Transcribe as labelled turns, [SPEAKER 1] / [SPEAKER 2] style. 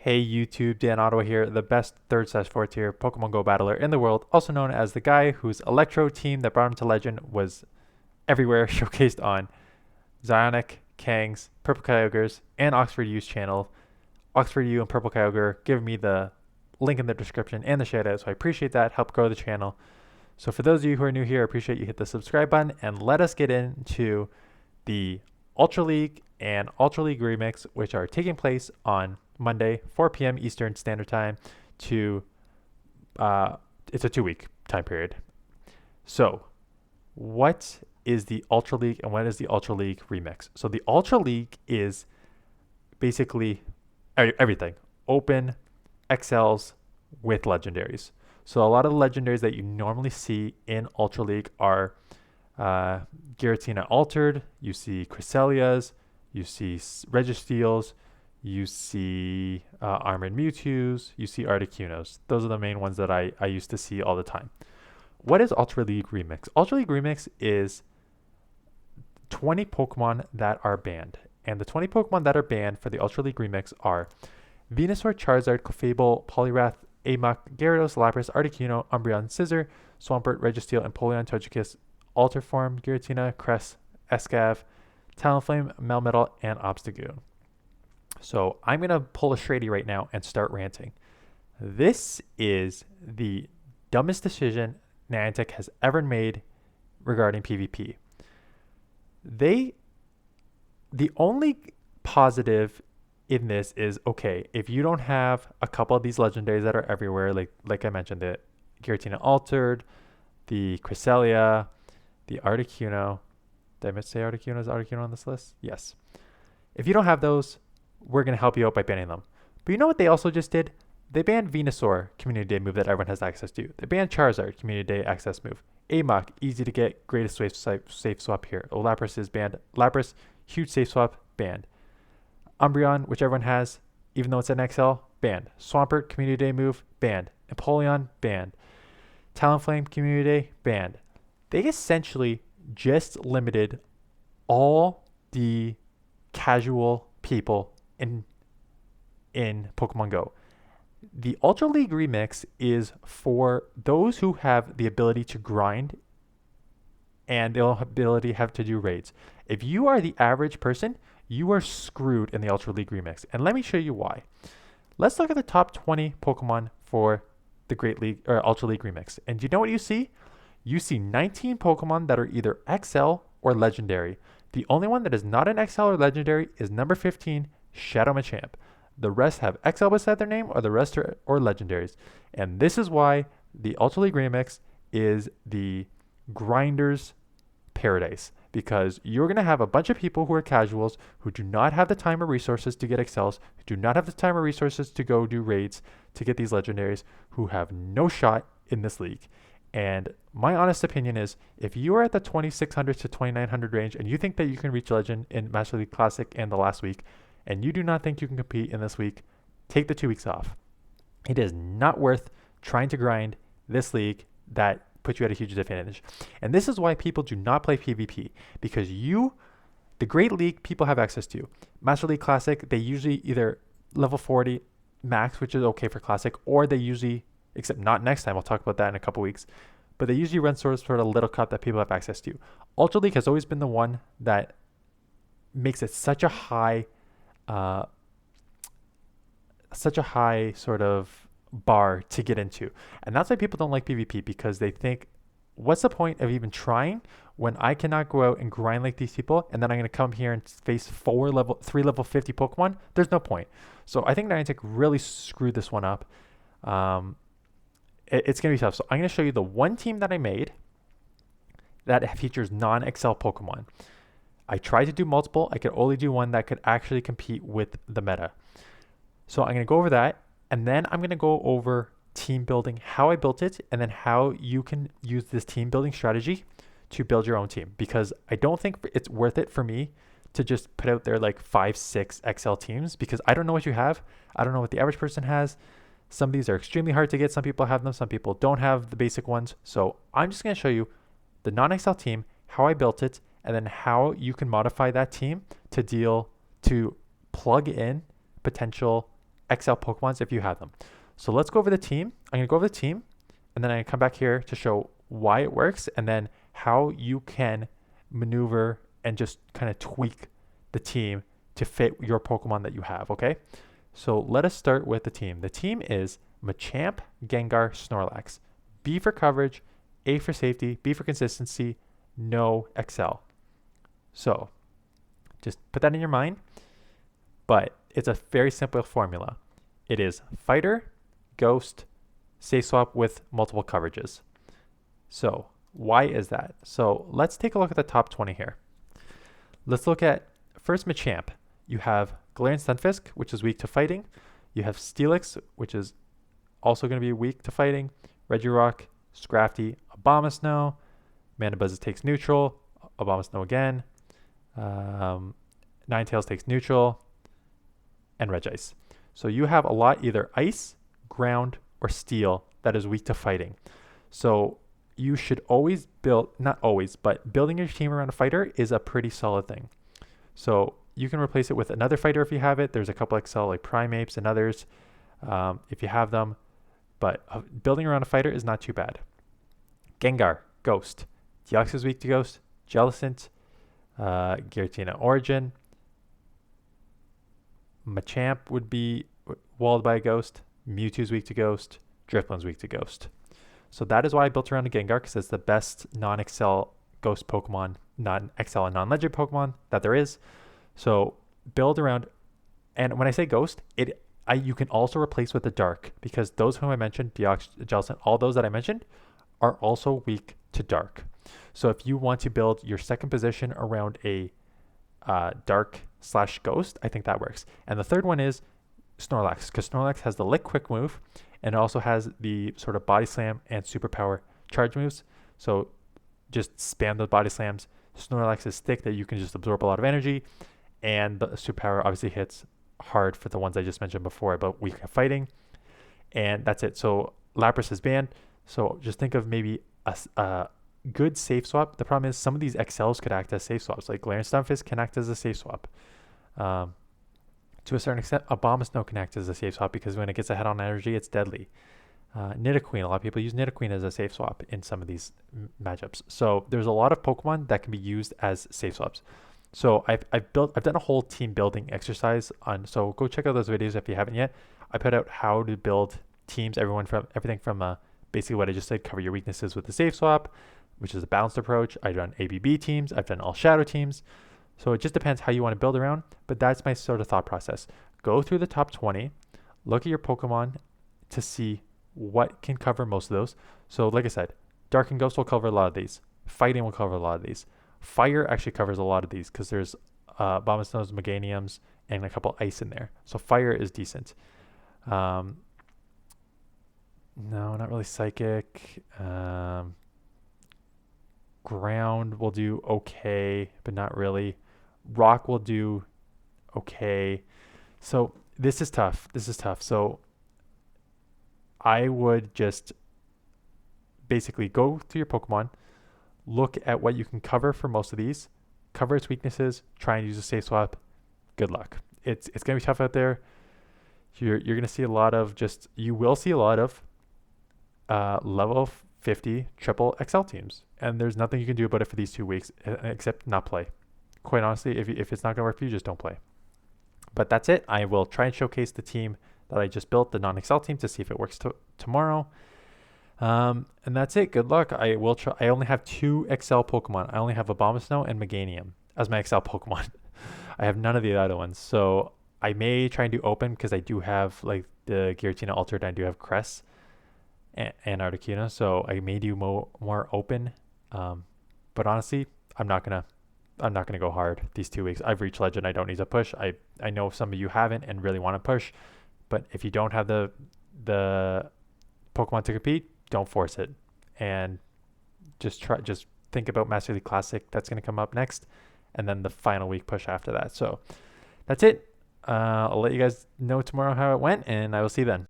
[SPEAKER 1] Hey YouTube, Dan Ottawa here, the best 3rd/4th tier Pokemon Go battler in the world, also known as the guy whose Electro team that brought him to Legend was everywhere, showcased on Zionic, Kangs, Purple Kyogres, and Oxford U's channel. Oxford U and Purple Kyogre give me the link in the description and the shout out, so I appreciate that, help grow the channel. So for those of you who are new here, I appreciate you hit the subscribe button, and let us get into the Ultra League and Ultra League Remix, which are taking place on Monday, 4 p.m. Eastern Standard Time. To it's a 2-week time period. So, what is the Ultra League and what is the Ultra League Remix? So the Ultra League is basically everything: Open, XLs with Legendaries. So a lot of the Legendaries that you normally see in Ultra League are Giratina Altered, you see Cresselias, you see Registeals, you see Armored Mewtwo's, you see Articunos. Those are the main ones that I used to see all the time. What is Ultra League Remix? Ultra League Remix is 20 Pokemon that are banned. And the 20 Pokemon that are banned for the Ultra League Remix are Venusaur, Charizard, Clefable, Poliwrath, Amok, Gyarados, Lapras, Articuno, Umbreon, Scizor, Swampert, Registeel, Empoleon, Togekiss, Alter Form, Giratina, Cress, Escav, Talonflame, Melmetal, and Obstagoon. So I'm going to pull a Shady right now and start ranting. This is the dumbest decision Niantic has ever made regarding PvP. The only positive in this is, okay, if you don't have a couple of these legendaries that are everywhere, like I mentioned, the Giratina Altered, the Cresselia, the Articuno. Did I say Articuno? Is Articuno on this list? Yes. If you don't have those, we're going to help you out by banning them. But you know what they also just did? They banned Venusaur, Community Day move that everyone has access to. They banned Charizard, Community Day access move. Amok, easy to get, greatest safe swap here. Lapras is banned. Lapras, huge safe swap, banned. Umbreon, which everyone has, even though it's an XL, banned. Swampert, Community Day move, banned. Empoleon, banned. Talonflame, Community Day, banned. They essentially just limited all the casual people in Pokemon Go. The Ultra League Remix is for those who have the ability to grind and the ability to do raids. If you are the average person, you are screwed in the Ultra League Remix. And let me show you why. Let's look at the top 20 Pokemon for the Great League or Ultra League Remix. And do you know what you see? You see 19 Pokemon that are either XL or Legendary. The only one that is not an XL or Legendary is number 15, Shadow Machamp. The rest have XL beside their name, or the rest are Legendaries. And this is why the Ultra League Remix is the Grinders Paradise. Because you're going to have a bunch of people who are casuals, who do not have the time or resources to get XLs, who do not have the time or resources to go do raids to get these Legendaries, who have no shot in this league. And my honest opinion is, if you are at the 2600 to 2900 range and you think that you can reach Legend in Master League Classic and the last week, and you do not think you can compete in this week, take the 2 weeks off. It is not worth trying to grind this league that puts you at a huge disadvantage. And this is why people do not play PvP, because the Great League, people have access to. Master League Classic, they usually either level 40 max, which is okay for Classic, or they usually, except not next time, I'll talk about that in a couple weeks, but they usually run sort of a little cup that people have access to. Ultra League has always been the one that makes it such a high sort of bar to get into. And that's why people don't like PvP, because they think, what's the point of even trying when I cannot go out and grind like these people, and then I'm going to come here and face 3 level 50 Pokemon? There's no point. So I think Niantic really screwed this one up. It's going to be tough. So I'm going to show you the one team that I made that features non-XL Pokemon. I tried to do multiple. I could only do one that could actually compete with the meta. So I'm going to go over that, and then I'm going to go over team building, how I built it, and then how you can use this team building strategy to build your own team. Because I don't think it's worth it for me to just put out there like 5-6 XL teams, because I don't know what you have. I don't know what the average person has. Some of these are extremely hard to get. Some people have them. Some people don't have the basic ones. So I'm just going to show you the non-XL team, how I built it, and then how you can modify that team to plug in potential XL Pokemons if you have them. So let's go over the team. I'm going to go over the team, and then I come back here to show why it works, and then how you can maneuver and just kind of tweak the team to fit your Pokemon that you have, okay? So let us start with the team. The team is Machamp, Gengar, Snorlax. B for coverage, A for safety, B for consistency, no XL. So just put that in your mind, but it's a very simple formula. It is Fighter, Ghost, Safe Swap with multiple coverages. So why is that? So let's take a look at the top 20 here. Let's look at first Machamp. You have Galarian Stunfisk, which is weak to fighting. You have Steelix, which is also going to be weak to fighting. Regirock, Scrafty, Abomasnow. Mandibuzz takes neutral. Abomasnow again. Ninetales takes neutral. And Regice. So you have a lot either ice, ground, or steel that is weak to fighting. So you should always build, not always, but building your team around a fighter is a pretty solid thing. So you can replace it with another fighter if you have it. There's a couple XL like Primeapes and others if you have them. But building around a fighter is not too bad. Gengar, Ghost. Deoxys is weak to Ghost. Jellicent, Giratina Origin. Machamp would be walled by a Ghost. Mewtwo's weak to Ghost. Drifloon's weak to Ghost. So that is why I built around a Gengar, because it's the best non-XL Ghost Pokemon, non-XL and non-Legend Pokemon that there is. So build around, and when I say Ghost, you can also replace with the Dark, because those whom I mentioned, Deoxys, Jellicent, all those that I mentioned, are also weak to Dark. So if you want to build your second position around a Dark/Ghost, I think that works. And the third one is Snorlax, because Snorlax has the Lick Quick move, and it also has the sort of Body Slam and Superpower charge moves. So just spam those Body Slams. Snorlax is thick that you can just absorb a lot of energy, and the Superpower obviously hits hard for the ones I just mentioned before about weak at fighting. And that's it. So Lapras is banned. So just think of maybe a good safe swap. The problem is some of these XLs could act as safe swaps. Like Galarian Stunfisk can act as a safe swap. To a certain extent, Abomasnow can act as a safe swap because when it gets a head-on energy, it's deadly. Nidoqueen, a lot of people use Nidoqueen as a safe swap in some of these matchups. So there's a lot of Pokemon that can be used as safe swaps. So I've done a whole team building exercise on. So go check out those videos if you haven't yet. I put out how to build teams. Everything from basically what I just said, cover your weaknesses with the safe swap, which is a balanced approach. I've done ABB teams. I've done all shadow teams. So it just depends how you want to build around, but that's my sort of thought process. Go through the top 20, look at your Pokemon to see what can cover most of those. So like I said, Dark and Ghost will cover a lot of these. Fighting will cover a lot of these. Fire actually covers a lot of these because there's Abomasnows, Meganiums, and a couple ice in there. So fire is decent. No, not really Psychic. Ground will do okay, but not really. Rock will do okay. So this is tough. So I would just basically go through your Pokemon, look at what you can cover for most of these, cover its weaknesses, try and use a safe swap. Good luck. It's going to be tough out there. You're going to see you will see a lot of level 50 triple XL teams. And there's nothing you can do about it for these 2 weeks except not play. Quite honestly, if it's not going to work for you, just don't play. But that's it. I will try and showcase the team that I just built, the non-XL team, to see if it works tomorrow. And that's it. Good luck. I will try. I only have 2 XL Pokemon. I only have Abomasnow and Meganium as my XL Pokemon. I have none of the other ones. So I may try and do open because I do have like the Giratina Altered and I do have Cress and Articuno. So I may do more open. But honestly, I'm not gonna go hard these 2 weeks. I've reached Legend. I don't need to push. I know some of you haven't and really want to push, but if you don't have the Pokemon to compete, don't force it, and just think about Master League Classic. That's gonna come up next, and then the final week push after that. So that's it. I'll let you guys know tomorrow how it went, and I will see you then.